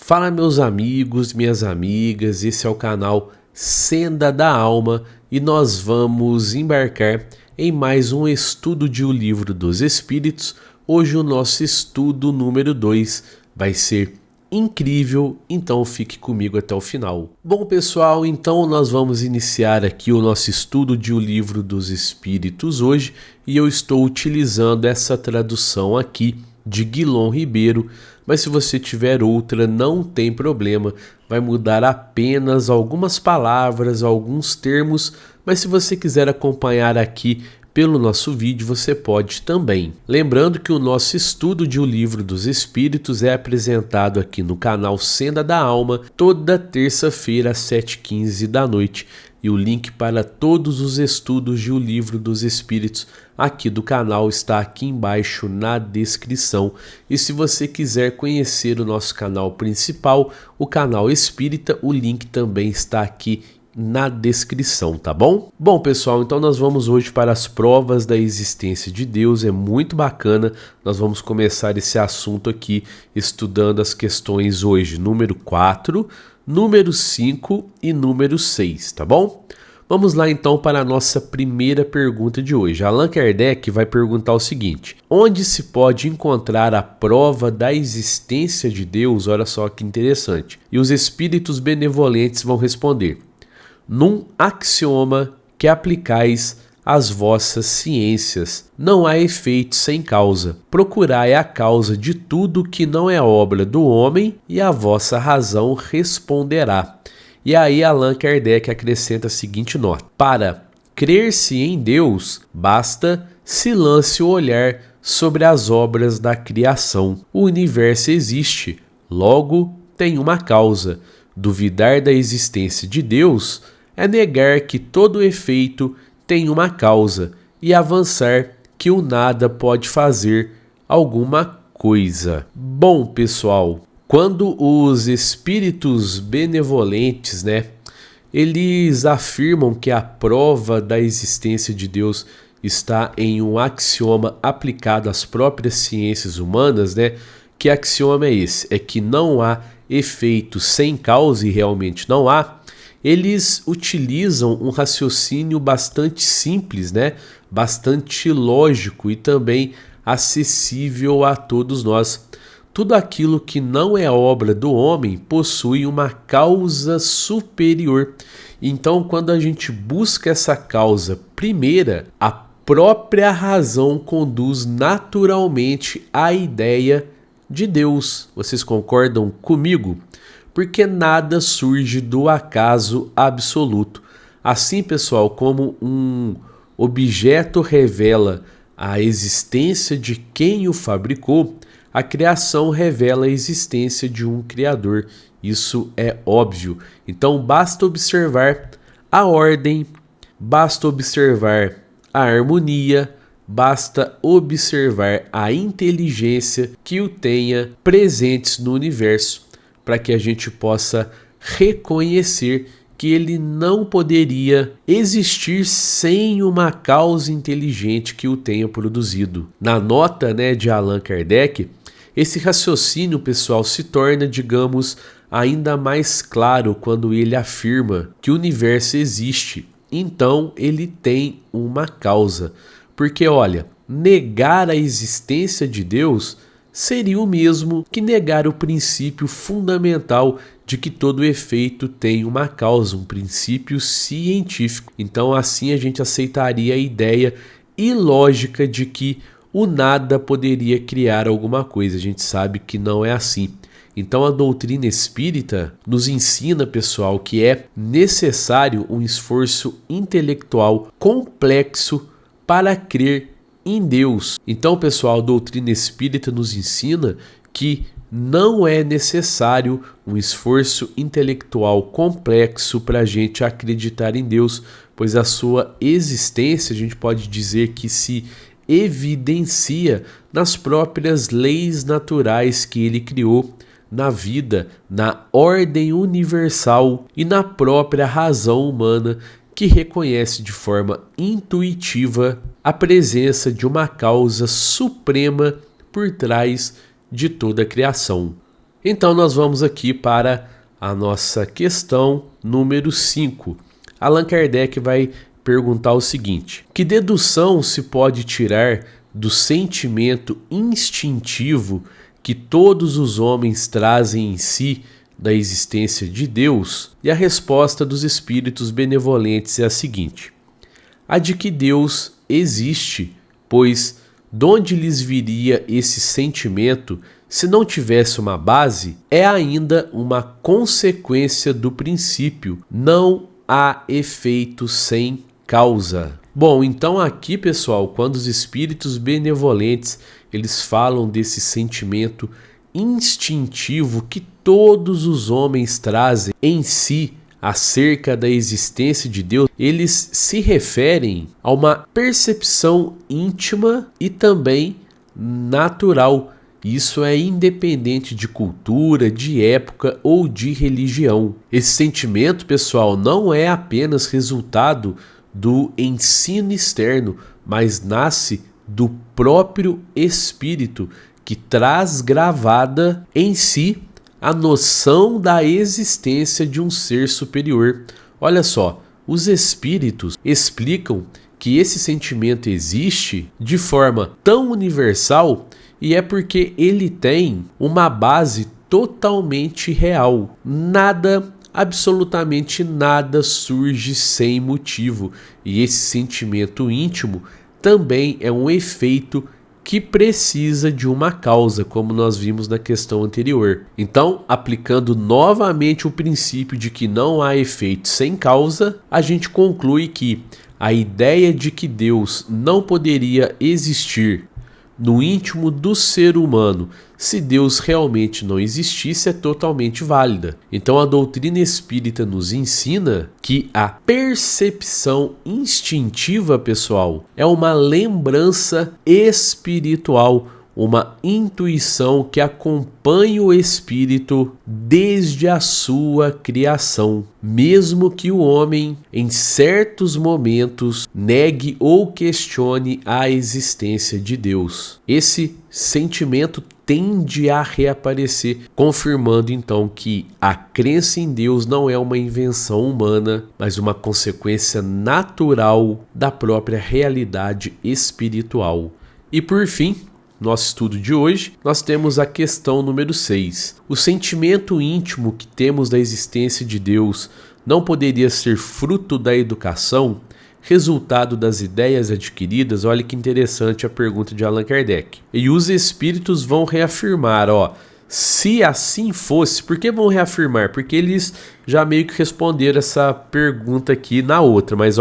Fala meus amigos, minhas amigas, esse é o canal Senda da Alma e nós vamos embarcar em mais um estudo de O Livro dos Espíritos. Hoje o nosso estudo número 2 vai ser incrível, então fique comigo até o final. Bom pessoal, então nós vamos iniciar aqui o nosso estudo de O Livro dos Espíritos hoje e eu estou utilizando essa tradução aqui de Guilom Ribeiro, mas se você tiver outra não tem problema, vai mudar apenas algumas palavras, alguns termos, mas se você quiser acompanhar aqui pelo nosso vídeo, você pode também. Lembrando que o nosso estudo de O Livro dos Espíritos é apresentado aqui no canal Senda da Alma, toda terça-feira às 7h15 da noite. E o link para todos os estudos de O Livro dos Espíritos aqui do canal está aqui embaixo na descrição. E se você quiser conhecer o nosso canal principal, o canal Espírita, o link também está aqui na descrição, tá bom? Bom pessoal, então nós vamos hoje para as provas da existência de Deus, é muito bacana, nós vamos começar esse assunto aqui estudando as questões hoje, número 4, número 5 e número 6, tá bom? Vamos lá então para a nossa primeira pergunta de hoje. Allan Kardec vai perguntar o seguinte: onde se pode encontrar a prova da existência de Deus? Olha só que interessante. E os espíritos benevolentes vão responder: num axioma que aplicais às vossas ciências, não há efeito sem causa. Procurai a causa de tudo que não é obra do homem e a vossa razão responderá. E aí Allan Kardec acrescenta a seguinte nota: para crer-se em Deus, basta se lance o olhar sobre as obras da criação. O universo existe, logo tem uma causa. Duvidar da existência de Deus é negar que todo efeito tem uma causa e avançar que o nada pode fazer alguma coisa. Bom, pessoal, quando os espíritos benevolentes, eles afirmam que a prova da existência de Deus está em um axioma aplicado às próprias ciências humanas, que axioma é esse? É que não há efeito sem causa, e realmente não há. Eles utilizam um raciocínio bastante simples, bastante lógico e também acessível a todos nós. Tudo aquilo que não é obra do homem possui uma causa superior. Então, quando a gente busca essa causa primeira, a própria razão conduz naturalmente à ideia de Deus. Vocês concordam comigo? Porque nada surge do acaso absoluto. Assim, pessoal, como um objeto revela a existência de quem o fabricou, a criação revela a existência de um Criador. Isso é óbvio. Então, basta observar a ordem, basta observar a harmonia, basta observar a inteligência que o tenha presentes no universo, para que a gente possa reconhecer que ele não poderia existir sem uma causa inteligente que o tenha produzido. Na nota de Allan Kardec, esse raciocínio, pessoal, se torna, digamos, ainda mais claro quando ele afirma que o universo existe. Então, ele tem uma causa. Porque, olha, negar a existência de Deus seria o mesmo que negar o princípio fundamental de que todo efeito tem uma causa, um princípio científico. Então, assim a gente aceitaria a ideia ilógica de que o nada poderia criar alguma coisa. A gente sabe que não é assim. Então, a doutrina espírita nos ensina, pessoal, que é necessário um esforço intelectual complexo para crer em Deus. Então, pessoal, a doutrina espírita nos ensina que não é necessário um esforço intelectual complexo para a gente acreditar em Deus, pois a sua existência, a gente pode dizer que se evidencia nas próprias leis naturais que ele criou, na vida, na ordem universal e na própria razão humana, que reconhece de forma intuitiva a presença de uma causa suprema por trás de toda a criação. Então nós vamos aqui para a nossa questão número 5. Allan Kardec vai perguntar o seguinte: que dedução se pode tirar do sentimento instintivo que todos os homens trazem em si da existência de Deus? E a resposta dos espíritos benevolentes é a seguinte: a de que Deus existe, pois donde lhes viria esse sentimento se não tivesse uma base? É ainda uma consequência do princípio, não há efeito sem causa. Bom, então aqui, pessoal, quando os espíritos benevolentes eles falam desse sentimento instintivo que todos os homens trazem em si acerca da existência de Deus, eles se referem a uma percepção íntima e também natural. Isso é independente de cultura, de época ou de religião. Esse sentimento, pessoal, não é apenas resultado do ensino externo, mas nasce do próprio espírito, que traz gravada em si a noção da existência de um ser superior. Olha só, os espíritos explicam que esse sentimento existe de forma tão universal e é porque ele tem uma base totalmente real. Nada, absolutamente nada surge sem motivo. E esse sentimento íntimo também é um efeito que precisa de uma causa, como nós vimos na questão anterior. Então, aplicando novamente o princípio de que não há efeito sem causa, a gente conclui que a ideia de que Deus não poderia existir no íntimo do ser humano, se Deus realmente não existisse, é totalmente válida. Então a doutrina espírita nos ensina que a percepção instintiva, pessoal, é uma lembrança espiritual, uma intuição que acompanha o espírito desde a sua criação, mesmo que o homem, em certos momentos, negue ou questione a existência de Deus. Esse sentimento tende a reaparecer, confirmando então que a crença em Deus não é uma invenção humana, mas uma consequência natural da própria realidade espiritual. E por fim, nosso estudo de hoje, nós temos a questão número 6. O sentimento íntimo que temos da existência de Deus não poderia ser fruto da educação, resultado das ideias adquiridas? Olha que interessante a pergunta de Allan Kardec. E os espíritos vão reafirmar, se assim fosse. Por que vão reafirmar? Porque eles já meio que responderam essa pergunta aqui na outra, mas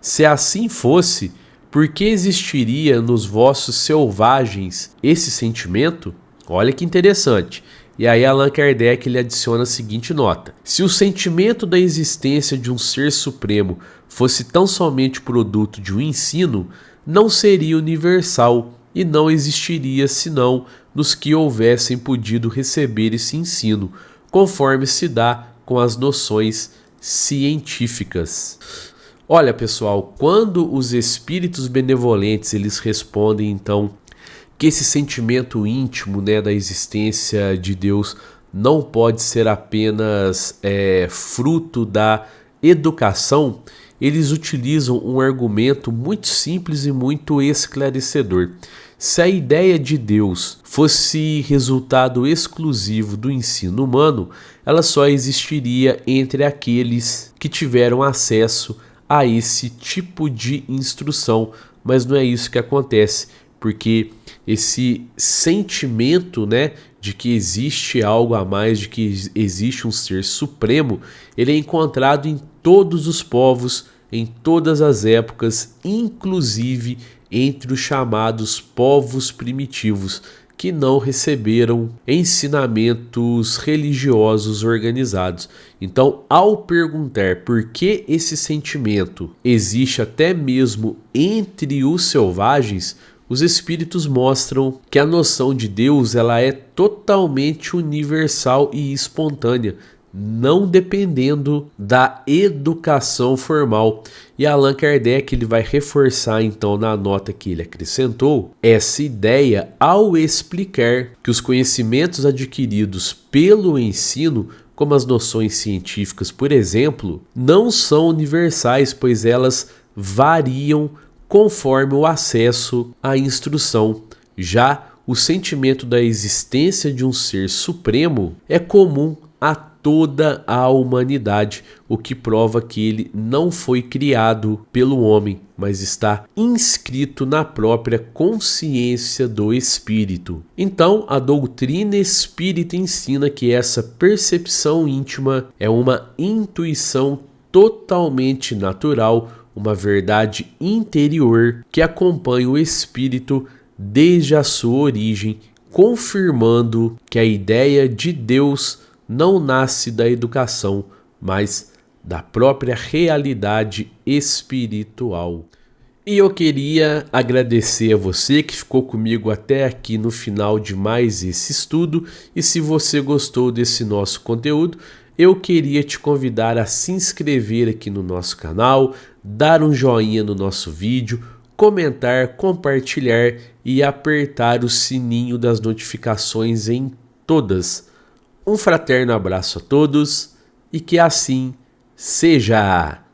se assim fosse, por que existiria nos vossos selvagens esse sentimento? Olha que interessante. E aí Allan Kardec ele adiciona a seguinte nota: se o sentimento da existência de um ser supremo fosse tão somente produto de um ensino, não seria universal e não existiria senão nos que houvessem podido receber esse ensino, conforme se dá com as noções científicas. Olha, pessoal, quando os espíritos benevolentes eles respondem então que esse sentimento íntimo, da existência de Deus não pode ser apenas fruto da educação, eles utilizam um argumento muito simples e muito esclarecedor. Se a ideia de Deus fosse resultado exclusivo do ensino humano, ela só existiria entre aqueles que tiveram acesso a esse tipo de instrução, mas não é isso que acontece, porque esse sentimento, de que existe algo a mais, de que existe um ser supremo, ele é encontrado em todos os povos, em todas as épocas, inclusive entre os chamados povos primitivos, que não receberam ensinamentos religiosos organizados. Então, ao perguntar por que esse sentimento existe até mesmo entre os selvagens, os espíritos mostram que a noção de Deus ela é totalmente universal e espontânea. não dependendo da educação formal. E Allan Kardec ele vai reforçar então na nota que ele acrescentou essa ideia ao explicar que os conhecimentos adquiridos pelo ensino, como as noções científicas, por exemplo, não são universais, pois elas variam conforme o acesso à instrução. Já o sentimento da existência de um ser supremo é comum a toda a humanidade, o que prova que ele não foi criado pelo homem, mas está inscrito na própria consciência do espírito. Então, a doutrina espírita ensina que essa percepção íntima é uma intuição totalmente natural, uma verdade interior que acompanha o espírito desde a sua origem, confirmando que a ideia de Deus não nasce da educação, mas da própria realidade espiritual. E eu queria agradecer a você que ficou comigo até aqui no final de mais esse estudo. E se você gostou desse nosso conteúdo, eu queria te convidar a se inscrever aqui no nosso canal, dar um joinha no nosso vídeo, comentar, compartilhar e apertar o sininho das notificações em todas. Um fraterno abraço a todos e que assim seja!